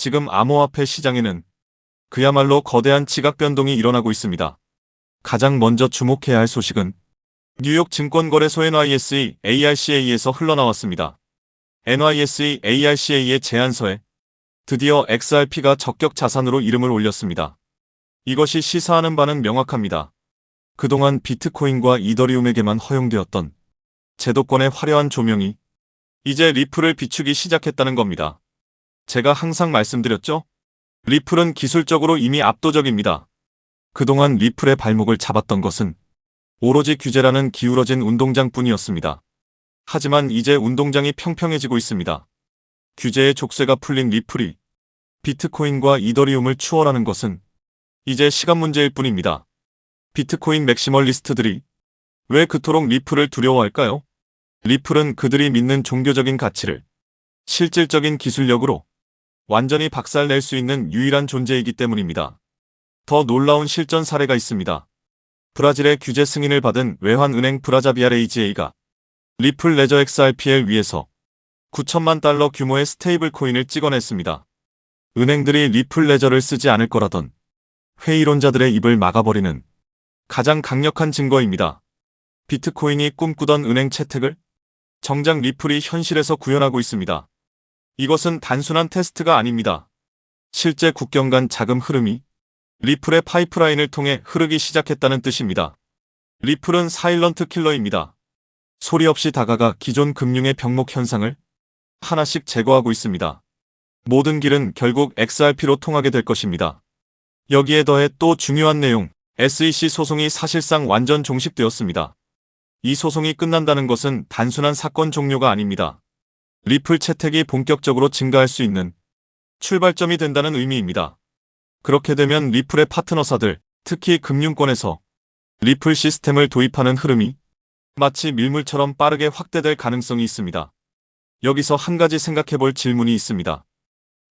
지금 암호화폐 시장에는 그야말로 거대한 지각 변동이 일어나고 있습니다. 가장 먼저 주목해야 할 소식은 뉴욕 증권거래소 NYSE ARCA에서 흘러나왔습니다. NYSE ARCA의 제안서에 드디어 XRP가 적격 자산으로 이름을 올렸습니다. 이것이 시사하는 바는 명확합니다. 그동안 비트코인과 이더리움에게만 허용되었던 제도권의 화려한 조명이 이제 리플을 비추기 시작했다는 겁니다. 제가 항상 말씀드렸죠? 리플은 기술적으로 이미 압도적입니다. 그동안 리플의 발목을 잡았던 것은 오로지 규제라는 기울어진 운동장뿐이었습니다. 하지만 이제 운동장이 평평해지고 있습니다. 규제의 족쇄가 풀린 리플이 비트코인과 이더리움을 추월하는 것은 이제 시간 문제일 뿐입니다. 비트코인 맥시멀리스트들이 왜 그토록 리플을 두려워할까요? 리플은 그들이 믿는 종교적인 가치를 실질적인 기술력으로 완전히 박살낼 수 있는 유일한 존재이기 때문입니다. 더 놀라운 실전 사례가 있습니다. 브라질의 규제 승인을 받은 외환은행 브라자비아레이지에이가 리플 레저 XRP를 위해서 9천만 달러 규모의 스테이블 코인을 찍어냈습니다. 은행들이 리플 레저를 쓰지 않을 거라던 회의론자들의 입을 막아버리는 가장 강력한 증거입니다. 비트코인이 꿈꾸던 은행 채택을 정작 리플이 현실에서 구현하고 있습니다. 이것은 단순한 테스트가 아닙니다. 실제 국경 간 자금 흐름이 리플의 파이프라인을 통해 흐르기 시작했다는 뜻입니다. 리플은 사일런트 킬러입니다. 소리 없이 다가가 기존 금융의 병목 현상을 하나씩 제거하고 있습니다. 모든 길은 결국 XRP로 통하게 될 것입니다. 여기에 더해 또 중요한 내용, SEC 소송이 사실상 완전 종식되었습니다. 이 소송이 끝난다는 것은 단순한 사건 종료가 아닙니다. 리플 채택이 본격적으로 증가할 수 있는 출발점이 된다는 의미입니다. 그렇게 되면 리플의 파트너사들, 특히 금융권에서 리플 시스템을 도입하는 흐름이 마치 밀물처럼 빠르게 확대될 가능성이 있습니다. 여기서 한 가지 생각해볼 질문이 있습니다.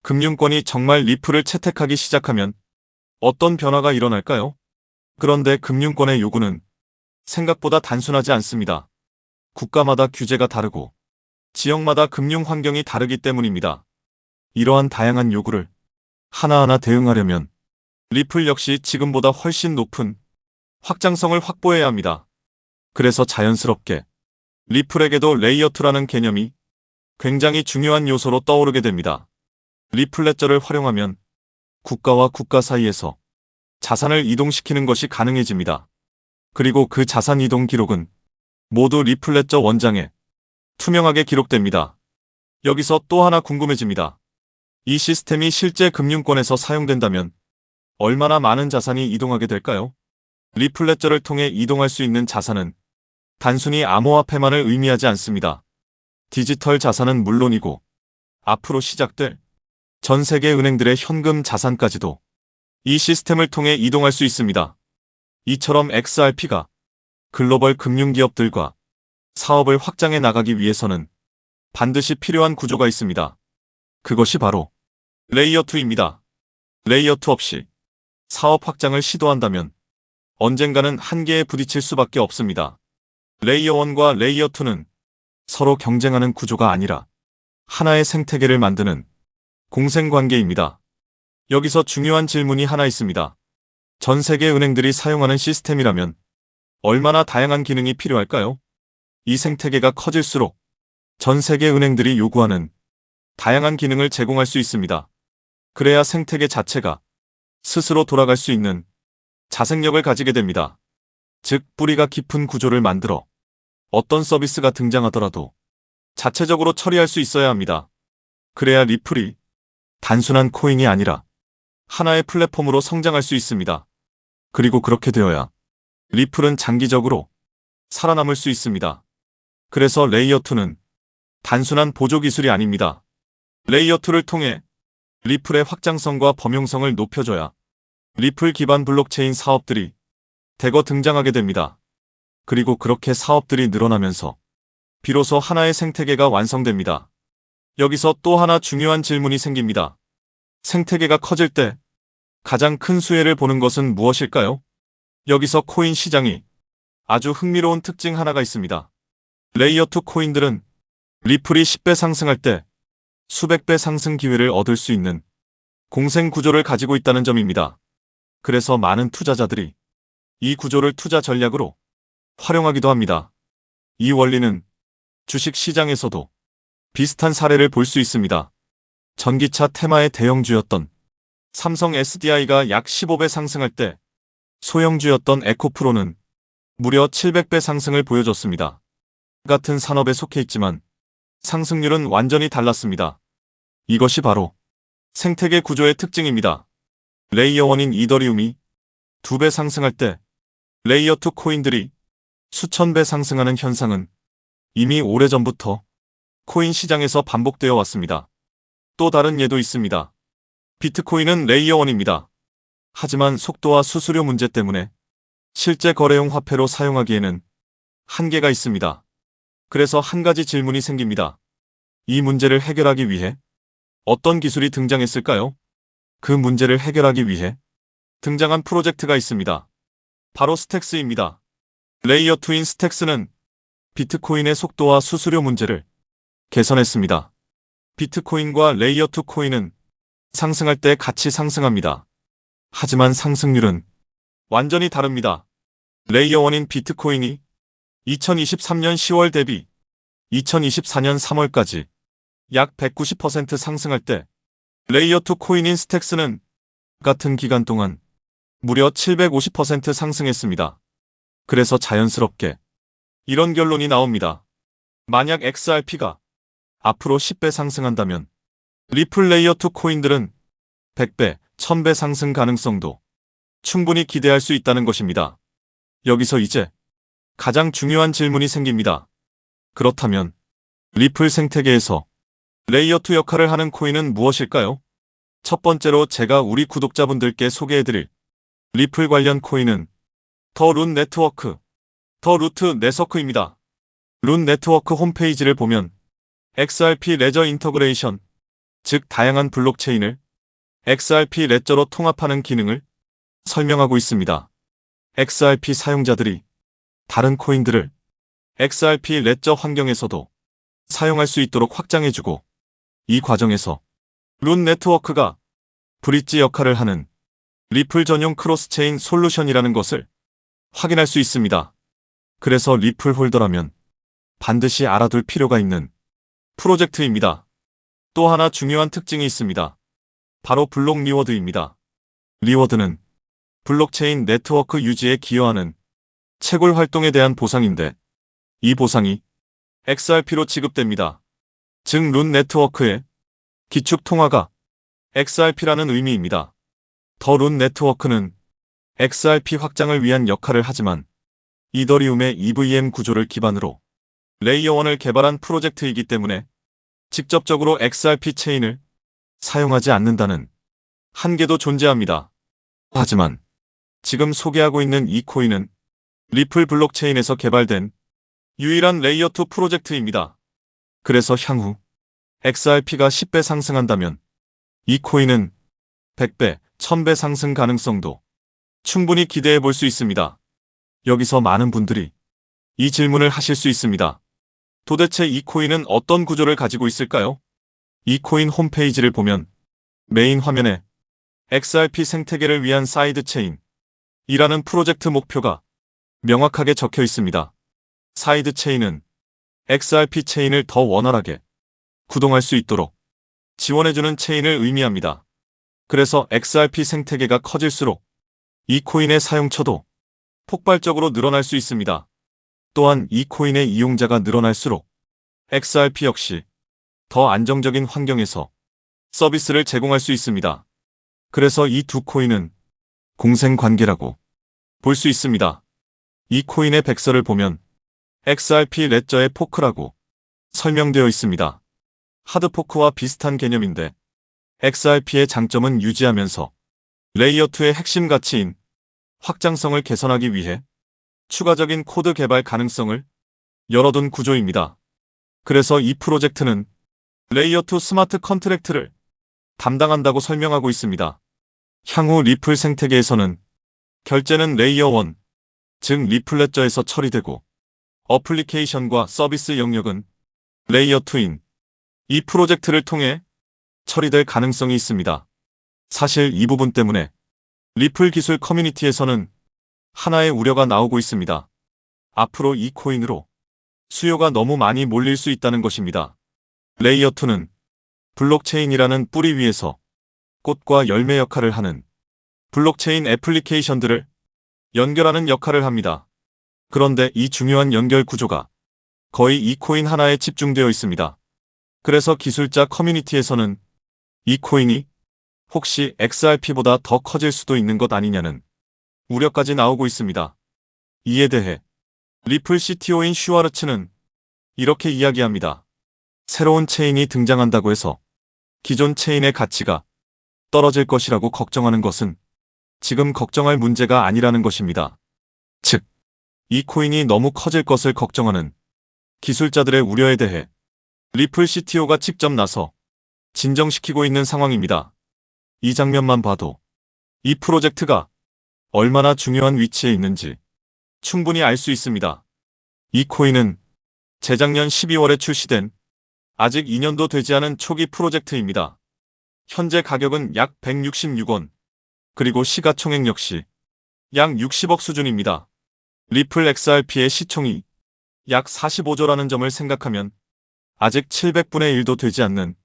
금융권이 정말 리플을 채택하기 시작하면 어떤 변화가 일어날까요? 그런데 금융권의 요구는 생각보다 단순하지 않습니다. 국가마다 규제가 다르고 지역마다 금융 환경이 다르기 때문입니다. 이러한 다양한 요구를 하나하나 대응하려면 리플 역시 지금보다 훨씬 높은 확장성을 확보해야 합니다. 그래서 자연스럽게 리플에게도 레이어2라는 개념이 굉장히 중요한 요소로 떠오르게 됩니다. 리플 레저를 활용하면 국가와 국가 사이에서 자산을 이동시키는 것이 가능해집니다. 그리고 그 자산 이동 기록은 모두 리플 레저 원장에 투명하게 기록됩니다. 여기서 또 하나 궁금해집니다. 이 시스템이 실제 금융권에서 사용된다면 얼마나 많은 자산이 이동하게 될까요? 리플 레저를 통해 이동할 수 있는 자산은 단순히 암호화폐만을 의미하지 않습니다. 디지털 자산은 물론이고 앞으로 시작될 전 세계 은행들의 현금 자산까지도 이 시스템을 통해 이동할 수 있습니다. 이처럼 XRP가 글로벌 금융기업들과 사업을 확장해 나가기 위해서는 반드시 필요한 구조가 있습니다. 그것이 바로 레이어2입니다. 레이어2 없이 사업 확장을 시도한다면 언젠가는 한계에 부딪힐 수밖에 없습니다. 레이어1과 레이어2는 서로 경쟁하는 구조가 아니라 하나의 생태계를 만드는 공생관계입니다. 여기서 중요한 질문이 하나 있습니다. 전 세계 은행들이 사용하는 시스템이라면 얼마나 다양한 기능이 필요할까요? 이 생태계가 커질수록 전 세계 은행들이 요구하는 다양한 기능을 제공할 수 있습니다. 그래야 생태계 자체가 스스로 돌아갈 수 있는 자생력을 가지게 됩니다. 즉, 뿌리가 깊은 구조를 만들어 어떤 서비스가 등장하더라도 자체적으로 처리할 수 있어야 합니다. 그래야 리플이 단순한 코인이 아니라 하나의 플랫폼으로 성장할 수 있습니다. 그리고 그렇게 되어야 리플은 장기적으로 살아남을 수 있습니다. 그래서 레이어2는 단순한 보조 기술이 아닙니다. 레이어2를 통해 리플의 확장성과 범용성을 높여줘야 리플 기반 블록체인 사업들이 대거 등장하게 됩니다. 그리고 그렇게 사업들이 늘어나면서 비로소 하나의 생태계가 완성됩니다. 여기서 또 하나 중요한 질문이 생깁니다. 생태계가 커질 때 가장 큰 수혜를 보는 것은 무엇일까요? 여기서 코인 시장이 아주 흥미로운 특징 하나가 있습니다. 레이어2 코인들은 리플이 10배 상승할 때 수백 배 상승 기회를 얻을 수 있는 공생 구조를 가지고 있다는 점입니다. 그래서 많은 투자자들이 이 구조를 투자 전략으로 활용하기도 합니다. 이 원리는 주식 시장에서도 비슷한 사례를 볼 수 있습니다. 전기차 테마의 대형주였던 삼성 SDI가 약 15배 상승할 때 소형주였던 에코프로는 무려 700배 상승을 보여줬습니다. 같은 산업에 속해 있지만 상승률은 완전히 달랐습니다. 이것이 바로 생태계 구조의 특징입니다. 레이어 1인 이더리움이 2배 상승할 때 레이어 2 코인들이 수천 배 상승하는 현상은 이미 오래전부터 코인 시장에서 반복되어 왔습니다. 또 다른 예도 있습니다. 비트코인은 레이어 1입니다. 하지만 속도와 수수료 문제 때문에 실제 거래용 화폐로 사용하기에는 한계가 있습니다. 그래서 한 가지 질문이 생깁니다. 이 문제를 해결하기 위해 어떤 기술이 등장했을까요? 그 문제를 해결하기 위해 등장한 프로젝트가 있습니다. 바로 스택스입니다. 레이어 2인 스택스는 비트코인의 속도와 수수료 문제를 개선했습니다. 비트코인과 레이어 2 코인은 상승할 때 같이 상승합니다. 하지만 상승률은 완전히 다릅니다. 레이어 1인 비트코인이 2023년 10월 대비 2024년 3월까지 약 190% 상승할 때 레이어 2 코인인 스택스는 같은 기간 동안 무려 750% 상승했습니다. 그래서 자연스럽게 이런 결론이 나옵니다. 만약 XRP가 앞으로 10배 상승한다면 리플 레이어 2 코인들은 100배, 1000배 상승 가능성도 충분히 기대할 수 있다는 것입니다. 여기서 이제 가장 중요한 질문이 생깁니다. 그렇다면 리플 생태계에서 레이어 2 역할을 하는 코인은 무엇일까요? 첫 번째로 제가 우리 구독자분들께 소개해드릴 리플 관련 코인은 더 룬 네트워크, 더 루트 네서크입니다. 룬 네트워크 홈페이지를 보면 XRP 레저 인터그레이션, 즉 다양한 블록체인을 XRP 레저로 통합하는 기능을 설명하고 있습니다. XRP 사용자들이 다른 코인들을 XRP 레저 환경에서도 사용할 수 있도록 확장해주고 이 과정에서 룬 네트워크가 브릿지 역할을 하는 리플 전용 크로스체인 솔루션이라는 것을 확인할 수 있습니다. 그래서 리플 홀더라면 반드시 알아둘 필요가 있는 프로젝트입니다. 또 하나 중요한 특징이 있습니다. 바로 블록 리워드입니다. 리워드는 블록체인 네트워크 유지에 기여하는 채굴 활동에 대한 보상인데 이 보상이 XRP로 지급됩니다. 즉 룬 네트워크의 기축 통화가 XRP라는 의미입니다. 더 룬 네트워크는 XRP 확장을 위한 역할을 하지만 이더리움의 EVM 구조를 기반으로 레이어 1을 개발한 프로젝트이기 때문에 직접적으로 XRP 체인을 사용하지 않는다는 한계도 존재합니다. 하지만 지금 소개하고 있는 이 코인은 리플 블록체인에서 개발된 유일한 레이어 2 프로젝트입니다. 그래서 향후 XRP가 10배 상승한다면 이 코인은 100배, 1000배 상승 가능성도 충분히 기대해 볼 수 있습니다. 여기서 많은 분들이 이 질문을 하실 수 있습니다. 도대체 이 코인은 어떤 구조를 가지고 있을까요? 이 코인 홈페이지를 보면 메인 화면에 XRP 생태계를 위한 사이드체인이라는 프로젝트 목표가 명확하게 적혀 있습니다. 사이드체인은 XRP 체인을 더 원활하게 구동할 수 있도록 지원해주는 체인을 의미합니다. 그래서 XRP 생태계가 커질수록 이 코인의 사용처도 폭발적으로 늘어날 수 있습니다. 또한 이 코인의 이용자가 늘어날수록 XRP 역시 더 안정적인 환경에서 서비스를 제공할 수 있습니다. 그래서 이 두 코인은 공생관계라고 볼 수 있습니다. 이 코인의 백서를 보면 XRP 레저의 포크라고 설명되어 있습니다. 하드포크와 비슷한 개념인데 XRP의 장점은 유지하면서 레이어 2의 핵심 가치인 확장성을 개선하기 위해 추가적인 코드 개발 가능성을 열어둔 구조입니다. 그래서 이 프로젝트는 레이어 2 스마트 컨트랙트를 담당한다고 설명하고 있습니다. 향후 리플 생태계에서는 결제는 레이어 1, 즉 리플 레저에서 처리되고 어플리케이션과 서비스 영역은 레이어 2인 이 프로젝트를 통해 처리될 가능성이 있습니다. 사실 이 부분 때문에 리플 기술 커뮤니티에서는 하나의 우려가 나오고 있습니다. 앞으로 이 코인으로 수요가 너무 많이 몰릴 수 있다는 것입니다. 레이어 2는 블록체인이라는 뿌리 위에서 꽃과 열매 역할을 하는 블록체인 애플리케이션들을 연결하는 역할을 합니다. 그런데 이 중요한 연결 구조가 거의 이 코인 하나에 집중되어 있습니다. 그래서 기술자 커뮤니티에서는 이 코인이 혹시 XRP보다 더 커질 수도 있는 것 아니냐는 우려까지 나오고 있습니다. 이에 대해 리플 CTO인 슈와르츠는 이렇게 이야기합니다. 새로운 체인이 등장한다고 해서 기존 체인의 가치가 떨어질 것이라고 걱정하는 것은 지금 걱정할 문제가 아니라는 것입니다. 즉, 이 코인이 너무 커질 것을 걱정하는 기술자들의 우려에 대해 리플 CTO가 직접 나서 진정시키고 있는 상황입니다. 이 장면만 봐도 이 프로젝트가 얼마나 중요한 위치에 있는지 충분히 알 수 있습니다. 이 코인은 재작년 12월에 출시된 아직 2년도 되지 않은 초기 프로젝트입니다. 현재 가격은 약 166원, 그리고 시가총액 역시 약 60억 수준입니다. 리플 XRP의 시총이 약 45조라는 점을 생각하면 아직 700분의 1도 되지 않는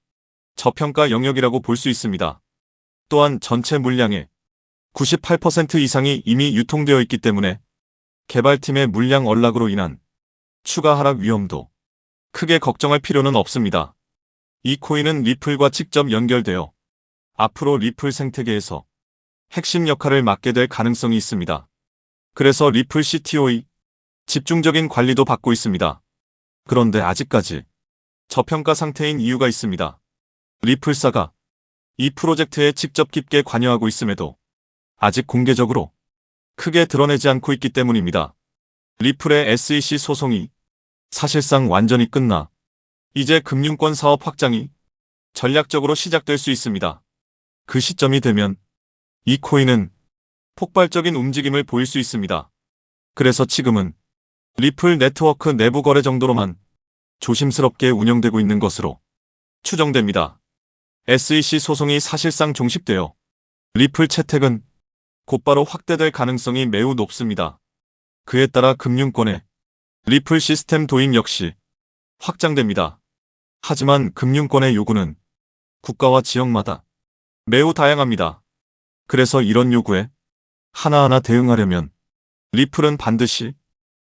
저평가 영역이라고 볼 수 있습니다. 또한 전체 물량의 98% 이상이 이미 유통되어 있기 때문에 개발팀의 물량 언락으로 인한 추가 하락 위험도 크게 걱정할 필요는 없습니다. 이 코인은 리플과 직접 연결되어 앞으로 리플 생태계에서 핵심 역할을 맡게 될 가능성이 있습니다. 그래서 리플 CTO의 집중적인 관리도 받고 있습니다. 그런데 아직까지 저평가 상태인 이유가 있습니다. 리플사가 이 프로젝트에 직접 깊게 관여하고 있음에도 아직 공개적으로 크게 드러내지 않고 있기 때문입니다. 리플의 SEC 소송이 사실상 완전히 끝나 이제 금융권 사업 확장이 전략적으로 시작될 수 있습니다. 그 시점이 되면 이 코인은 폭발적인 움직임을 보일 수 있습니다. 그래서 지금은 리플 네트워크 내부 거래 정도로만 조심스럽게 운영되고 있는 것으로 추정됩니다. SEC 소송이 사실상 종식되어 리플 채택은 곧바로 확대될 가능성이 매우 높습니다. 그에 따라 금융권의 리플 시스템 도입 역시 확장됩니다. 하지만 금융권의 요구는 국가와 지역마다 매우 다양합니다. 그래서 이런 요구에 하나하나 대응하려면 리플은 반드시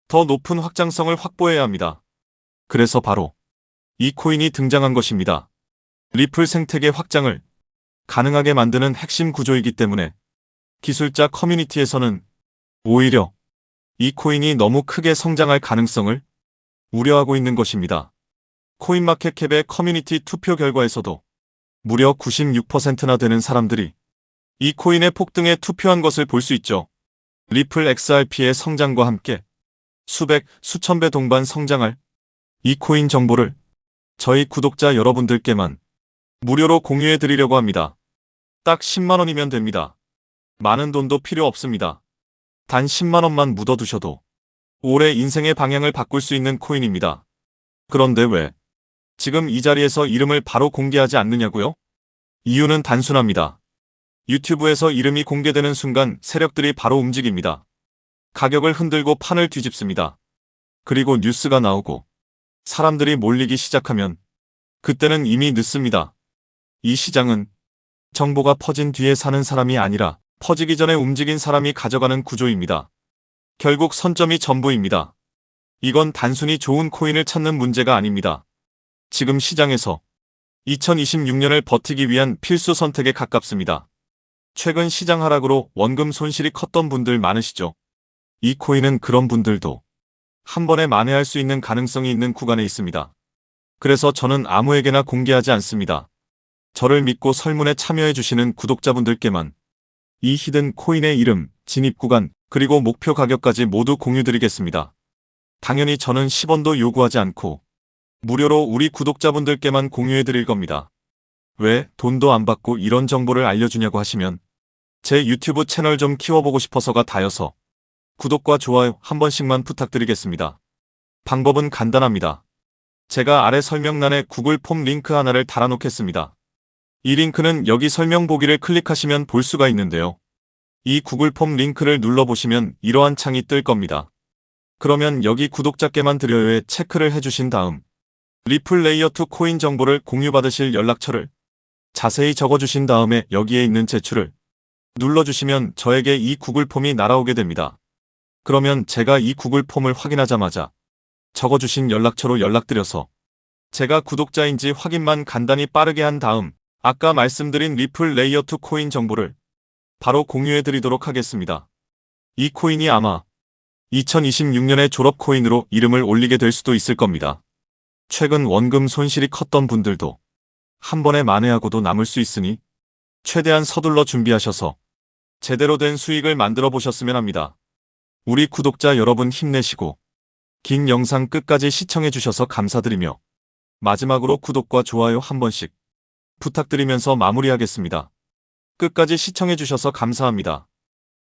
더 높은 확장성을 확보해야 합니다. 그래서 바로 이 코인이 등장한 것입니다. 리플 생태계 확장을 가능하게 만드는 핵심 구조이기 때문에 기술자 커뮤니티에서는 오히려 이 코인이 너무 크게 성장할 가능성을 우려하고 있는 것입니다. 코인마켓캡의 커뮤니티 투표 결과에서도 무려 96%나 되는 사람들이 이 코인의 폭등에 투표한 것을 볼 수 있죠. 리플 XRP의 성장과 함께 수백, 수천 배 동반 성장할 이 코인 정보를 저희 구독자 여러분들께만 무료로 공유해 드리려고 합니다. 딱 10만원이면 됩니다. 많은 돈도 필요 없습니다. 단 10만원만 묻어두셔도 올해 인생의 방향을 바꿀 수 있는 코인입니다. 그런데 왜 지금 이 자리에서 이름을 바로 공개하지 않느냐고요? 이유는 단순합니다. 유튜브에서 이름이 공개되는 순간 세력들이 바로 움직입니다. 가격을 흔들고 판을 뒤집습니다. 그리고 뉴스가 나오고 사람들이 몰리기 시작하면 그때는 이미 늦습니다. 이 시장은 정보가 퍼진 뒤에 사는 사람이 아니라 퍼지기 전에 움직인 사람이 가져가는 구조입니다. 결국 선점이 전부입니다. 이건 단순히 좋은 코인을 찾는 문제가 아닙니다. 지금 시장에서 2026년을 버티기 위한 필수 선택에 가깝습니다. 최근 시장 하락으로 원금 손실이 컸던 분들 많으시죠? 이 코인은 그런 분들도 한 번에 만회할 수 있는 가능성이 있는 구간에 있습니다. 그래서 저는 아무에게나 공개하지 않습니다. 저를 믿고 설문에 참여해주시는 구독자분들께만 이 히든 코인의 이름, 진입 구간, 그리고 목표 가격까지 모두 공유드리겠습니다. 당연히 저는 10원도 요구하지 않고 무료로 우리 구독자분들께만 공유해드릴 겁니다. 왜 돈도 안 받고 이런 정보를 알려주냐고 하시면 제 유튜브 채널 좀 키워보고 싶어서가 다여서 구독과 좋아요 한 번씩만 부탁드리겠습니다. 방법은 간단합니다. 제가 아래 설명란에 구글 폼 링크 하나를 달아놓겠습니다. 이 링크는 여기 설명 보기를 클릭하시면 볼 수가 있는데요. 이 구글 폼 링크를 눌러보시면 이러한 창이 뜰 겁니다. 그러면 여기 구독자께만 드려요에 체크를 해주신 다음 리플 레이어2 코인 정보를 공유받으실 연락처를 자세히 적어주신 다음에 여기에 있는 제출을 눌러주시면 저에게 이 구글 폼이 날아오게 됩니다. 그러면 제가 이 구글 폼을 확인하자마자 적어주신 연락처로 연락드려서 제가 구독자인지 확인만 간단히 빠르게 한 다음 아까 말씀드린 리플 레이어2 코인 정보를 바로 공유해드리도록 하겠습니다. 이 코인이 아마 2026년에 졸업 코인으로 이름을 올리게 될 수도 있을 겁니다. 최근 원금 손실이 컸던 분들도 한 번에 만회하고도 남을 수 있으니 최대한 서둘러 준비하셔서 제대로 된 수익을 만들어 보셨으면 합니다. 우리 구독자 여러분 힘내시고 긴 영상 끝까지 시청해 주셔서 감사드리며 마지막으로 구독과 좋아요 한 번씩 부탁드리면서 마무리하겠습니다. 끝까지 시청해 주셔서 감사합니다.